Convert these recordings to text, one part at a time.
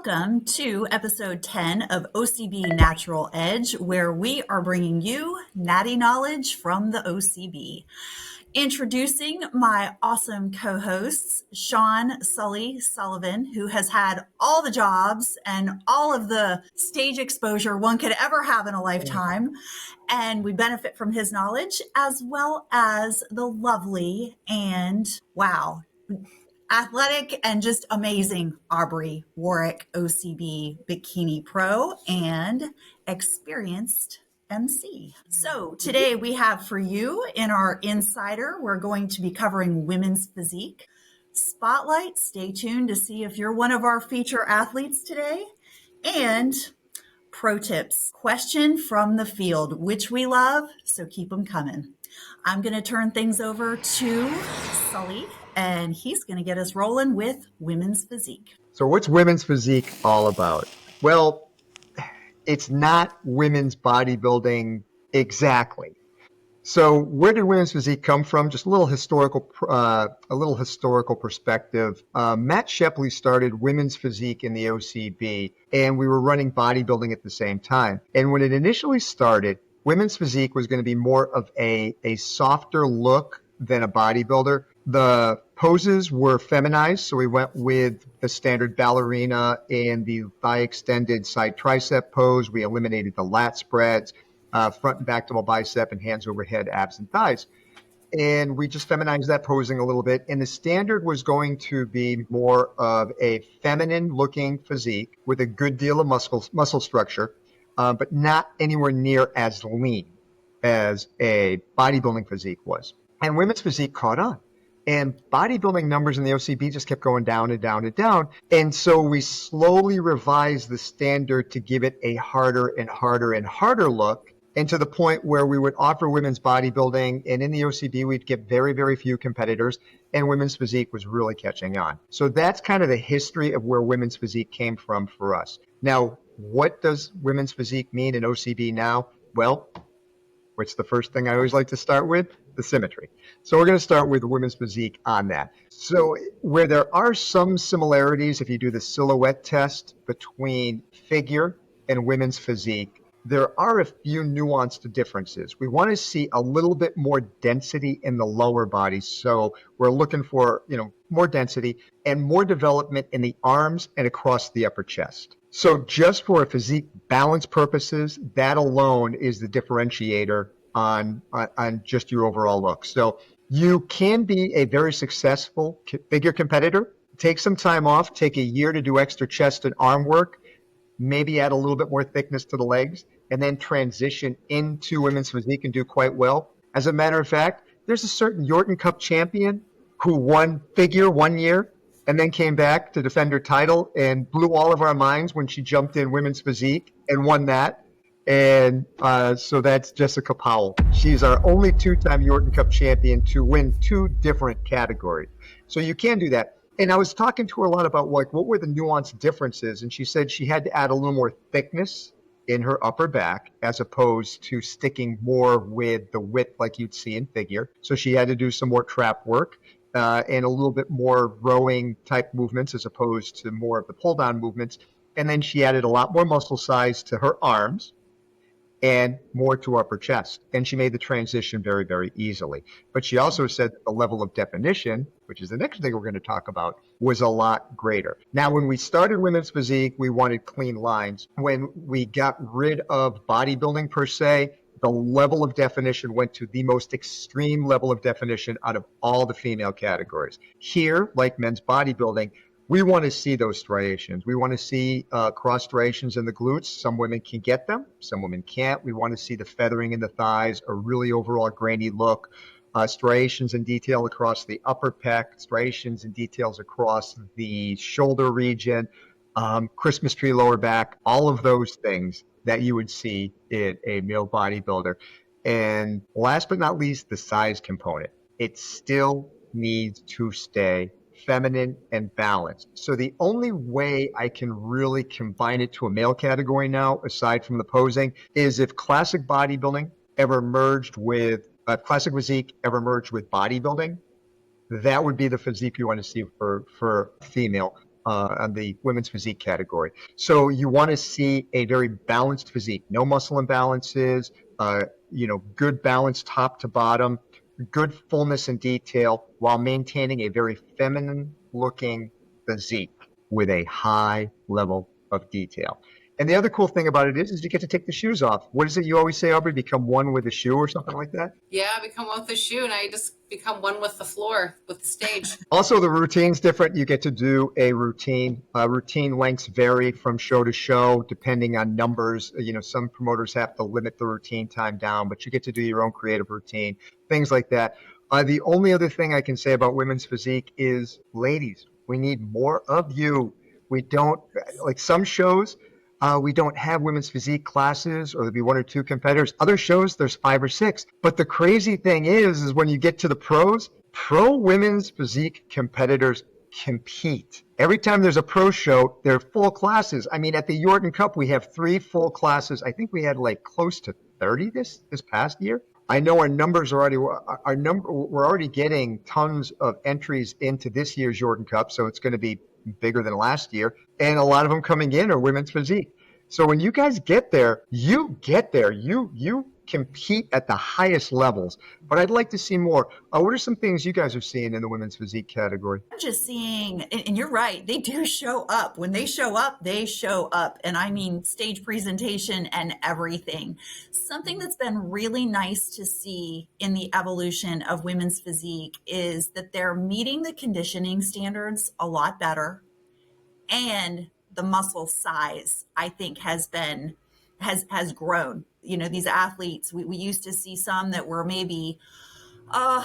Welcome to episode 10 of OCB Natural Edge, where we are bringing you natty knowledge from the OCB. Introducing my awesome co-hosts, Sean Sully Sullivan, who has had all the jobs and all of the stage exposure one could ever have in a lifetime. And we benefit from his knowledge, as well as the lovely and athletic and just amazing Aubrey Warwick, OCB Bikini Pro and experienced MC. So today we have for you in our Insider, we're going to be covering women's physique. Spotlight, stay tuned to see if you're one of our feature athletes today. And pro tips, question from the field, which we love, so keep them coming. I'm going to turn things over to Sully, and he's going to get us rolling with women's physique. So what's women's physique all about? Well, it's not women's bodybuilding exactly. So where did women's physique come from? Just a little historical perspective. Matt Shepley started women's physique in the OCB, and we were running bodybuilding at the same time. And when it initially started, women's physique was going to be more of a softer look than a bodybuilder. The poses were feminized, so we went with the standard ballerina and the thigh extended side tricep pose. We eliminated the lat spreads, front and back double bicep, and hands overhead, abs and thighs. And we just feminized that posing a little bit. And the standard was going to be more of a feminine looking physique with a good deal of muscle structure, but not anywhere near as lean as a bodybuilding physique was. And women's physique caught on. And bodybuilding numbers in the OCB just kept going down and down and down. And so we slowly revised the standard to give it a harder and harder and harder look, and to the point where we would offer women's bodybuilding. And in the OCB, we'd get very, very few competitors, and women's physique was really catching on. So that's kind of the history of where women's physique came from for us. Now, what does women's physique mean in OCB now? Well, what's the first thing I always like to start with? The symmetry. So we're going to start with women's physique on that. So where there are some similarities, if you do the silhouette test between figure and women's physique, there are a few nuanced differences. We want to see a little bit more density in the lower body. So we're looking for, more density and more development in the arms and across the upper chest. So just for physique balance purposes, that alone is the differentiator on just your overall look. So you can be a very successful figure competitor, take some time off, take a year to do extra chest and arm work, maybe add a little bit more thickness to the legs, and then transition into women's physique and do quite well. As a matter of fact, there's a certain Yorton Cup champion who won figure 1 year and then came back to defend her title and blew all of our minds when she jumped in women's physique and won that. And so that's Jessica Powell. She's our only two-time Yorton Cup champion to win two different categories. So you can do that. And I was talking to her a lot about what were the nuanced differences. And she said she had to add a little more thickness in her upper back as opposed to sticking more with the width like you'd see in figure. So she had to do some more trap work and a little bit more rowing type movements as opposed to more of the pull down movements. And then she added a lot more muscle size to her arms and more to upper chest. And she made the transition very, very easily. But she also said that the level of definition, which is the next thing we're going to talk about, was a lot greater. Now, when we started women's physique, we wanted clean lines. When we got rid of bodybuilding per se, the level of definition went to the most extreme level of definition out of all the female categories. Here, like men's bodybuilding, we want to see those striations. We want to see cross striations in the glutes. Some women can get them. Some women can't. We want to see the feathering in the thighs, a really overall grainy look, striations and detail across the upper pec, striations and details across the shoulder region, Christmas tree lower back, all of those things that you would see in a male bodybuilder. And last but not least, the size component. It still needs to stay feminine and balanced. So the only way I can really combine it to a male category now, aside from the posing, is if classic bodybuilding ever merged with classic physique ever merged with bodybuilding, that would be the physique you want to see for female. on the women's physique category. So you want to see a very balanced physique, no muscle imbalances, good balance top to bottom, good fullness and detail while maintaining a very feminine looking physique with a high level of detail. And the other cool thing about it is you get to take the shoes off. What is it you always say, Aubrey? Become one with the shoe or something like that? Yeah, become one with the shoe, and I just become one with the floor, with the stage. Also, the routine's different. You get to do a routine. Routine lengths vary from show to show, depending on numbers. Some promoters have to limit the routine time down, but you get to do your own creative routine, things like that. The only other thing I can say about women's physique is, ladies, we need more of you. We don't, like some shows, we don't have women's physique classes, or there'll be one or two competitors. Other shows, there's 5 or 6. But the crazy thing is when you get to the pros, pro women's physique competitors compete. Every time there's a pro show, there are full classes. I mean, at the Yorton Cup, we have 3 full classes. I think we had like close to 30 this past year. I know our numbers are we're already getting tons of entries into this year's Yorton Cup, so it's going to be bigger than last year. And a lot of them coming in are women's physique. So when you guys get there, you compete at the highest levels. But I'd like to see more. What are some things you guys are seeing in the women's physique category? I'm just seeing, and you're right, they do show up. When they show up, they show up. And I mean stage presentation and everything. Something that's been really nice to see in the evolution of women's physique is that they're meeting the conditioning standards a lot better. And the muscle size, I think, has grown. These athletes, we used to see some that were maybe a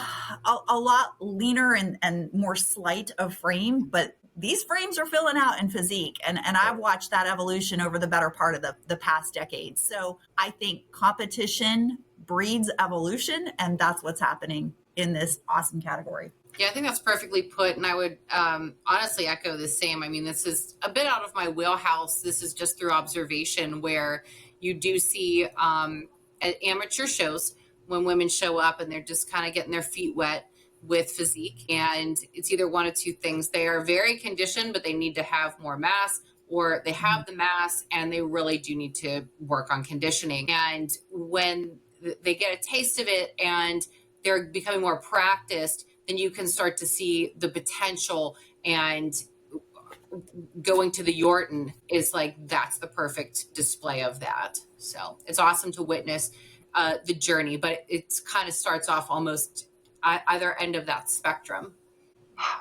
lot leaner and more slight of frame, but these frames are filling out in physique. And I've watched that evolution over the better part of the past decade. So I think competition breeds evolution, and that's what's happening in this awesome category. Yeah, I think that's perfectly put. And I would honestly echo the same. I mean, this is a bit out of my wheelhouse. This is just through observation where you do see at amateur shows when women show up and they're just kind of getting their feet wet with physique. And it's either one of two things. They are very conditioned, but they need to have more mass, or they have the mass and they really do need to work on conditioning. And when they get a taste of it and they're becoming more practiced, then you can start to see the potential. And going to the Yorton is like, that's the perfect display of that. So it's awesome to witness the journey, but it kind of starts off almost either end of that spectrum.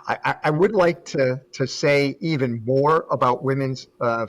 I would like to say even more about women's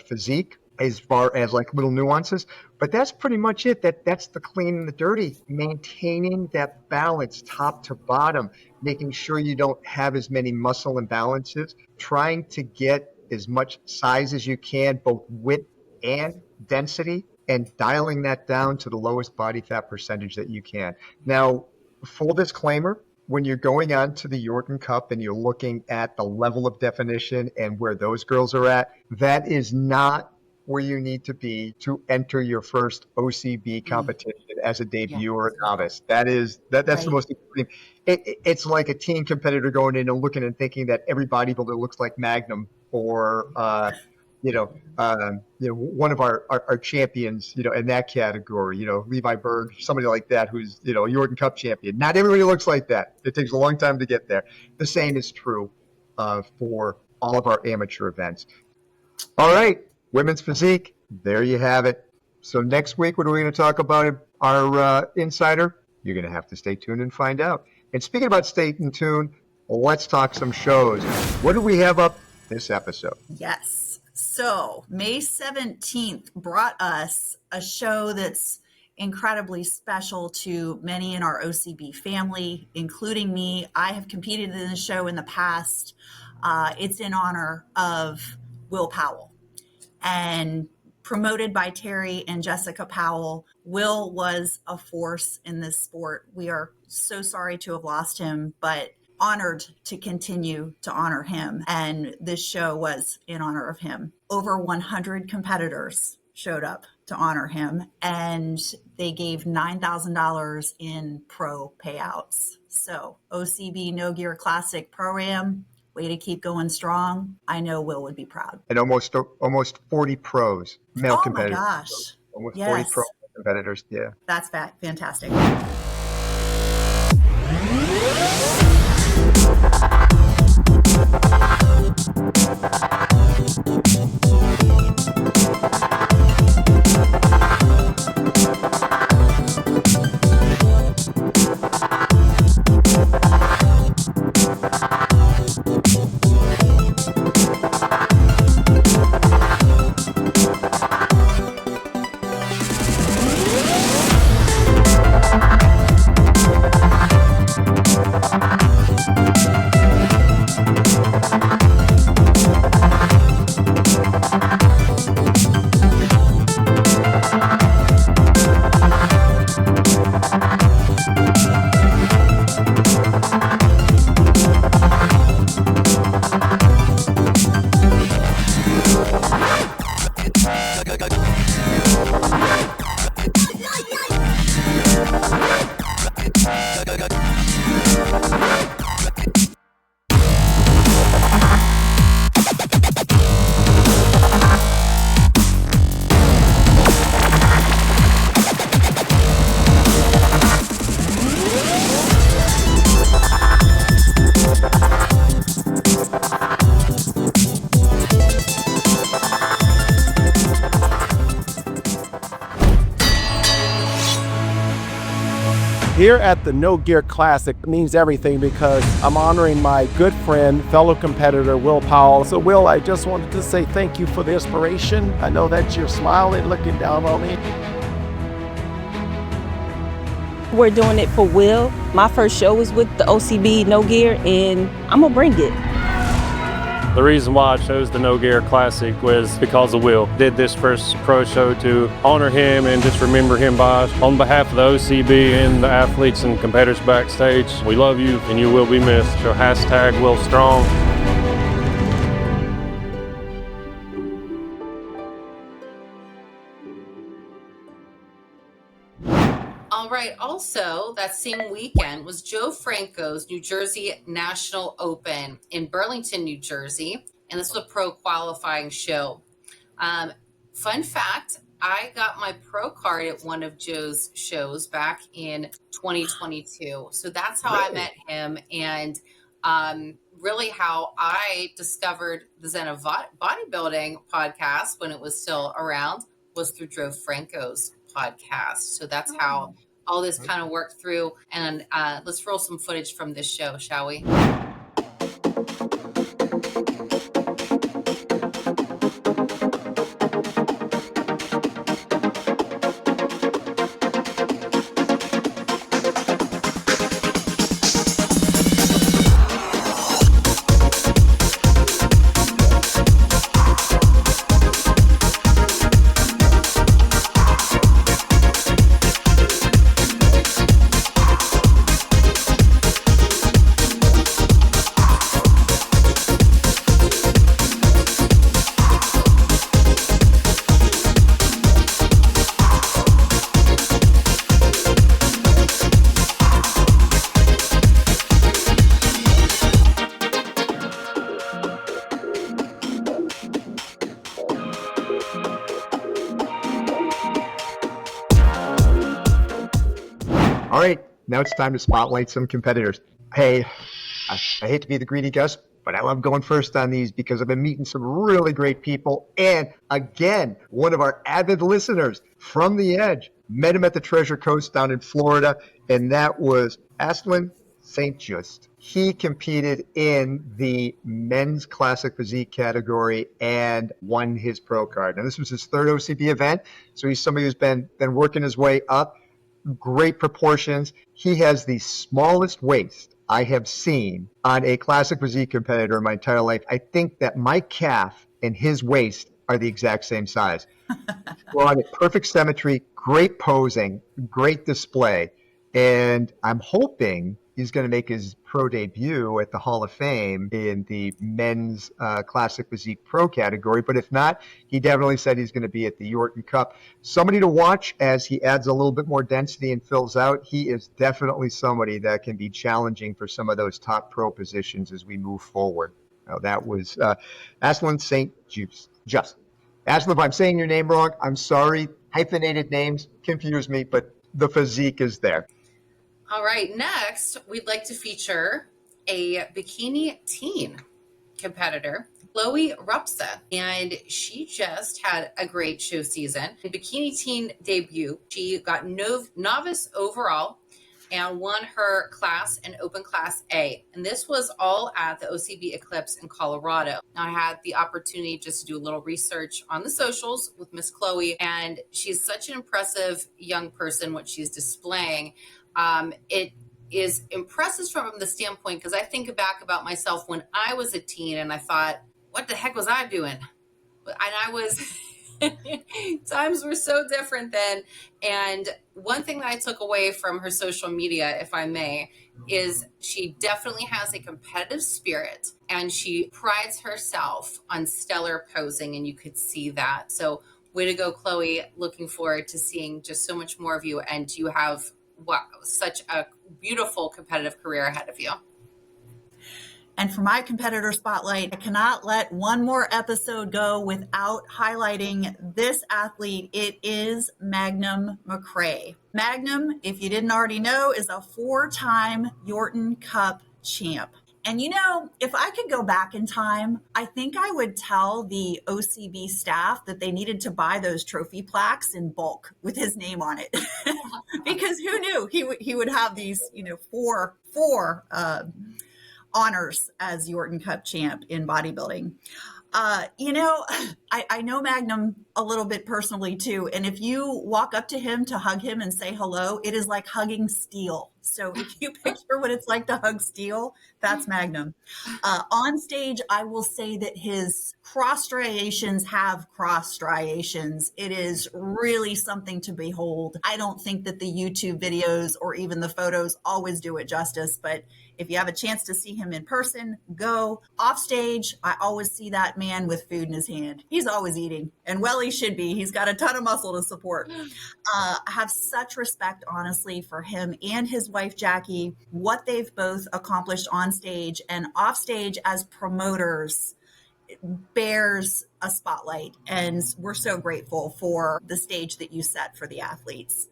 physique as far as like little nuances, but that's pretty much it. That's the clean and the dirty, maintaining that balance top to bottom, making sure you don't have as many muscle imbalances, trying to get as much size as you can, both width and density, and dialing that down to the lowest body fat percentage that you can. Now, full disclaimer, when you're going on to the Yorton Cup and you're looking at the level of definition and where those girls are at, that is not where you need to be to enter your first OCB competition as a debut or a novice. That's right. The most extreme. It's like a teen competitor going in and looking and thinking that every bodybuilder looks like Magnum or one of our champions, in that category, Levi Berg, somebody like that who's, a Yorton Cup champion. Not everybody looks like that. It takes a long time to get there. The same is true for all of our amateur events. All right, women's physique, there you have it. So next week, what are we going to talk about? Our insider? You're going to have to stay tuned and find out. And speaking about staying tuned, let's talk some shows. What do we have up this episode? Yes. So May 17th brought us a show that's incredibly special to many in our OCB family, including me. I have competed in this show in the past. It's in honor of Will Powell, and promoted by Terry and Jessica Powell. Will was a force in this sport. We are so sorry to have lost him, but honored to continue to honor him. And this show was in honor of him. Over 100 competitors showed up to honor him, and they gave $9,000 in pro payouts. So OCB No Gear Classic Pro-Am Way to keep going strong. I know Will would be proud. And almost 40 pros, male Oh my competitors. gosh. Almost 40 pro Yes. competitors. Yeah. That's fantastic. Here at the No Gear Classic means everything because I'm honoring my good friend, fellow competitor, Will Powell. So Will, I just wanted to say thank you for the inspiration. I know that you're smiling, looking down on me. We're doing it for Will. My first show was with the OCB No Gear, and I'm gonna bring it. The reason why I chose the No Gear Classic was because of Will. Did this first pro show to honor him and just remember him by. On behalf of the OCB and the athletes and competitors backstage, we love you and you will be missed. So hashtag Will Strong. All right. Also, that same weekend was Joe Franco's New Jersey National Open in Burlington, New Jersey. And this was a pro qualifying show. Fun fact, I got my pro card at one of Joe's shows back in 2022. So that's how I met him. And really how I discovered the Zen of Bodybuilding podcast when it was still around was through Joe Franco's podcast. So that's how all this kind of worked through. And let's roll some footage from this show, shall we? All right, now it's time to spotlight some competitors. Hey, I hate to be the greedy guest, but I love going first on these because I've been meeting some really great people. And again, one of our avid listeners from the Edge, met him at the Treasure Coast down in Florida, and that was Ashlin St Justist. He competed in the men's classic physique category and won his pro card. Now, this was his third OCB event, so he's somebody who's been working his way up. Great proportions. He has the smallest waist I have seen on a classic physique competitor in my entire life. I think that my calf and his waist are the exact same size. Well, on perfect symmetry, great posing, great display. And I'm hoping he's going to make his pro debut at the Hall of Fame in the men's classic physique pro category. But if not, he definitely said he's going to be at the Yorton Cup. Somebody to watch as he adds a little bit more density and fills out. He is definitely somebody that can be challenging for some of those top pro positions as we move forward. Oh, that was Ashlin St Justist. Ashlin, if I'm saying your name wrong, I'm sorry. Hyphenated names confuse me, but the physique is there. All right, next, we'd like to feature a bikini teen competitor, Chloe Rupsa, and she just had a great show season. The bikini teen debut, she got novice overall and won her class in Open Class A. And this was all at the OCB Eclipse in Colorado. I had the opportunity just to do a little research on the socials with Miss Chloe, and she's such an impressive young person, what she's displaying. It is impressive from the standpoint, because I think back about myself when I was a teen and I thought, what the heck was I doing? And I was, times were so different then. And one thing that I took away from her social media, if I may, is she definitely has a competitive spirit and she prides herself on stellar posing, and you could see that. So way to go, Chloe. Looking forward to seeing just so much more of you, and you have such a beautiful competitive career ahead of you. And for my competitor spotlight, I cannot let one more episode go without highlighting this athlete. It is Magnum McRae. Magnum, if you didn't already know, is a 4-time Yorton Cup champ. And you know, if I could go back in time, I think I would tell the OCB staff that they needed to buy those trophy plaques in bulk with his name on it. Because who knew he would have these, four honors as Yorton Cup champ in bodybuilding. I know Magnum a little bit personally too. And if you walk up to him to hug him and say hello, it is like hugging steel. So if you picture what it's like to hug steel, that's Magnum. On stage, I will say that his cross striations have cross striations. It is really something to behold. I don't think that the YouTube videos or even the photos always do it justice, but if you have a chance to see him in person, go. Off stage, I always see that man with food in his hand. He's always eating, and well, he should be. He's got a ton of muscle to support. I have such respect, honestly, for him and his wife, Jackie, what they've both accomplished on stage and off stage as promoters. Bears a spotlight, and we're so grateful for the stage that you set for the athletes.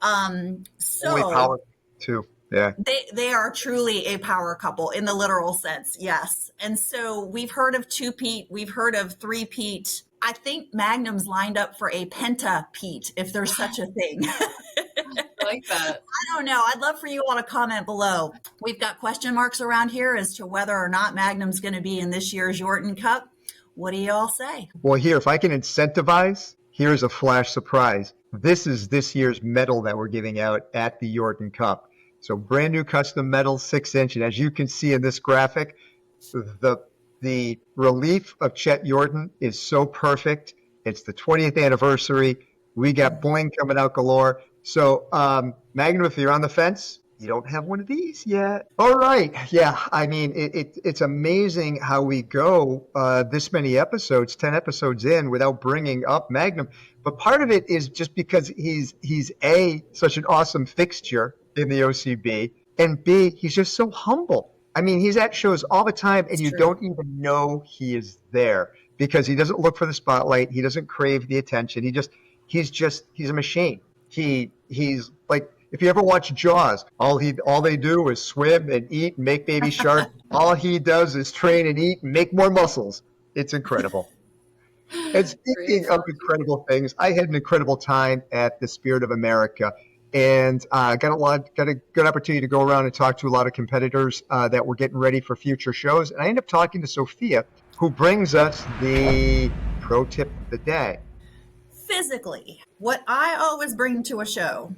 Only power too. Yeah. They are truly a power couple in the literal sense. Yes. And so we've heard of 2-peat. We've heard of 3-peat. I think Magnum's lined up for a penta-peat, if there's such a thing. I like that. I don't know. I'd love for you all to comment below. We've got question marks around here as to whether or not Magnum's going to be in this year's Yorton Cup. What do you all say? Well, here, if I can incentivize, here's a flash surprise. This is this year's medal that we're giving out at the Yorton Cup. So brand new custom medal, 6-inch. And as you can see in this graphic, the relief of Chet Yorton is so perfect. It's the 20th anniversary. We got bling coming out galore. So Magnum, if you're on the fence, you don't have one of these yet. All right. Yeah. I mean, it's amazing how we go this many episodes, 10 episodes in, without bringing up Magnum. But part of it is just because he's such an awesome fixture in the OCB, and B, he's just so humble. I mean, he's at shows all the time, and you don't even know he is there because he doesn't look for the spotlight. He doesn't crave the attention. He's a machine. He's like, if you ever watch Jaws, all they do is swim and eat and make baby shark. All he does is train and eat and make more muscles. It's incredible. And speaking of incredible things, I had an incredible time at the Spirit of America, and got a good opportunity to go around and talk to a lot of competitors that were getting ready for future shows. And I ended up talking to Sophia, who brings us the pro tip of the day. Physically, what I always bring to a show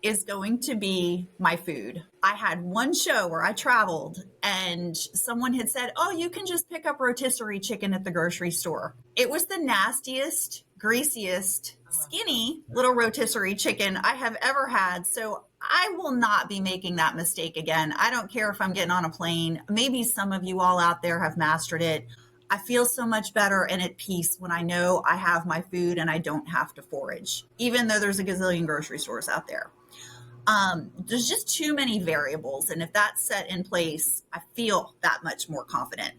is going to be my food. I had one show where I traveled and someone had said, oh, you can just pick up rotisserie chicken at the grocery store. It was the nastiest, greasiest, skinny little rotisserie chicken I have ever had. So I will not be making that mistake again. I don't care if I'm getting on a plane. Maybe some of you all out there have mastered it. I feel so much better and at peace when I know I have my food and I don't have to forage, even though there's a gazillion grocery stores out there. There's just too many variables. And if that's set in place, I feel that much more confident.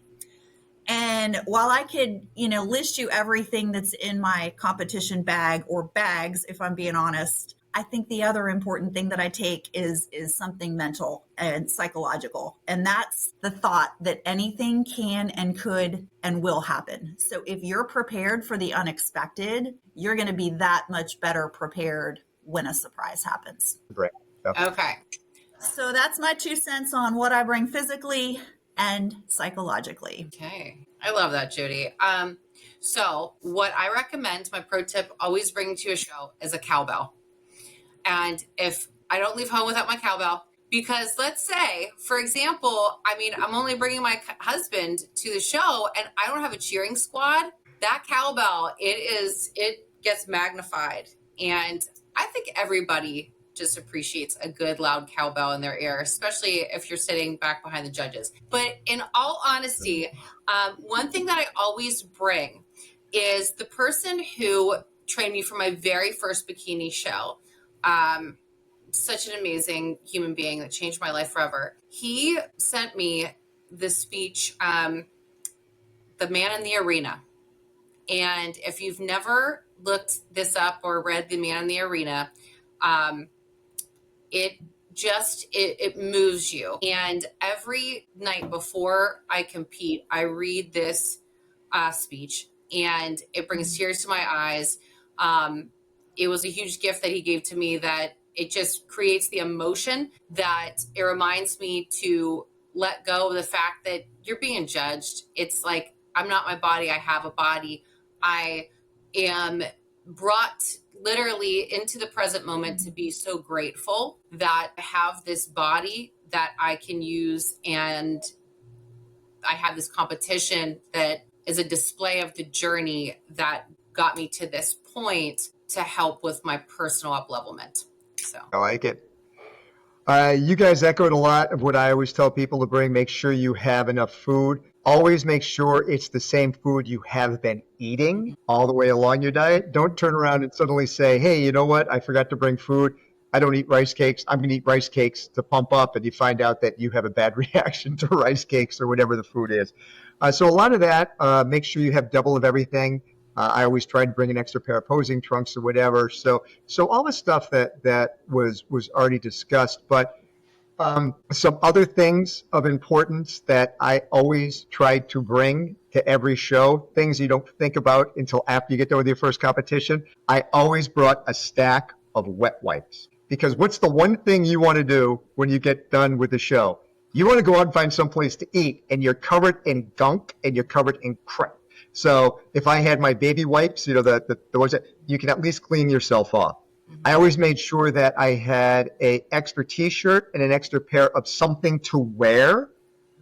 And while I could, list you everything that's in my competition bag or bags, if I'm being honest, I think the other important thing that I take is something mental and psychological. And that's the thought that anything can and could and will happen. So if you're prepared for the unexpected, you're going to be that much better prepared when a surprise happens. Right. Yep. Okay. So that's my 2 cents on what I bring physically and psychologically. Okay. I love that, Judy. So what I recommend, my pro tip, always bring to a show is a cowbell. And if I don't leave home without my cowbell, because let's say, for example, I'm only bringing my husband to the show and I don't have a cheering squad, that cowbell, it gets magnified. And I think everybody just appreciates a good loud cowbell in their ear, especially if you're sitting back behind the judges. But in all honesty, one thing that I always bring is the person who trained me for my very first bikini show. Such an amazing human being that changed my life forever. He sent me the speech, The Man in the Arena. And if you've never looked this up or read The Man in the Arena, it moves you. And every night before I compete, I read this speech and it brings tears to my eyes. It was a huge gift that he gave to me, that it just creates the emotion that it reminds me to let go of the fact that you're being judged. It's like, I'm not my body. I have a body. I am brought literally into the present moment to be so grateful that I have this body that I can use, and I have this competition that is a display of the journey that got me to this point to help with my personal up-levelment. So I like it. You guys echoed a lot of what I always tell people to bring. Make sure you have enough food. Always make sure it's the same food you have been eating all the way along your diet. Don't turn around and suddenly say, hey, you know what? I forgot to bring food. I don't eat rice cakes. I'm going to eat rice cakes to pump up. And you find out that you have a bad reaction to rice cakes or whatever the food is. So a lot of that, make sure you have double of everything. I always try to bring an extra pair of posing trunks or whatever. So all the stuff that was already discussed, but some other things of importance that I always try to bring to every show, things you don't think about until after you get done with your first competition. I always brought a stack of wet wipes, because what's the one thing you want to do when you get done with the show? You want to go out and find someplace to eat, and you're covered in gunk and you're covered in crap. So if I had my baby wipes, the ones that you can at least clean yourself off. I always made sure that I had an extra T-shirt and an extra pair of something to wear,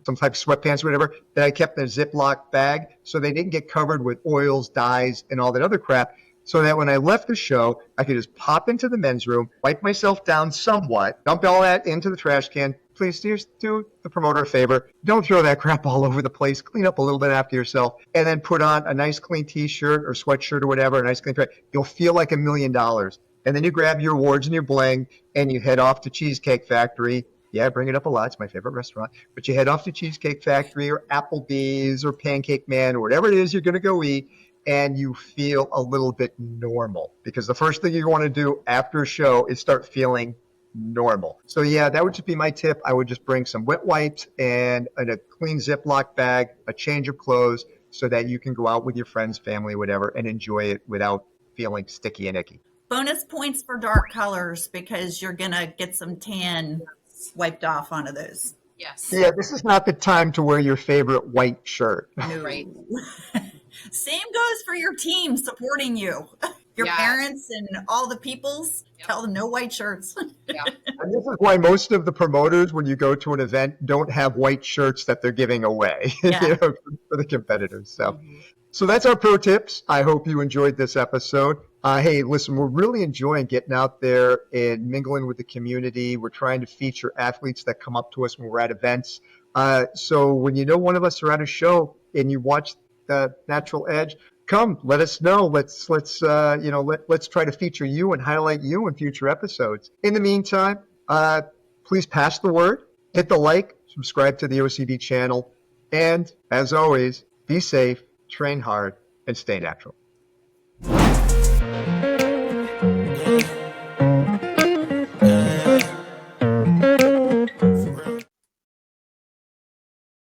some type of sweatpants or whatever, that I kept in a Ziploc bag so they didn't get covered with oils, dyes, and all that other crap, so that when I left the show, I could just pop into the men's room, wipe myself down somewhat, dump all that into the trash can. Please do the promoter a favor. Don't throw that crap all over the place. Clean up a little bit after yourself, and then put on a nice clean T-shirt or sweatshirt or whatever, a nice clean pair. You'll feel like $1 million. And then you grab your awards and your bling, and you head off to Cheesecake Factory. Yeah, I bring it up a lot. It's my favorite restaurant. But you head off to Cheesecake Factory or Applebee's or Pancake Man or whatever it is you're going to go eat, and you feel a little bit normal. Because the first thing you want to do after a show is start feeling normal. So yeah, that would just be my tip. I would just bring some wet wipes and a clean Ziploc bag, a change of clothes, so that you can go out with your friends, family, whatever, and enjoy it without feeling sticky and icky. Bonus points for dark colors, because you're going to get some tan wiped off onto those. yes. Yeah, this is not the time to wear your favorite white shirt. No. Right. Same goes for your team supporting you. Your Yeah. parents and all the peoples, Yep. tell them no white shirts. Yeah. And this is why most of the promoters, when you go to an event, don't have white shirts that they're giving away Yeah. for the competitors. So that's our pro tips. I hope you enjoyed this episode. Hey, listen, we're really enjoying getting out there and mingling with the community. We're trying to feature athletes that come up to us when we're at events. So when you know one of us are at a show and you watch the Natural Edge, come, let us know. Let's try to feature you and highlight you in future episodes. In the meantime, please pass the word, hit the like, subscribe to the OCB channel, and as always, Be safe, train hard, and stay natural.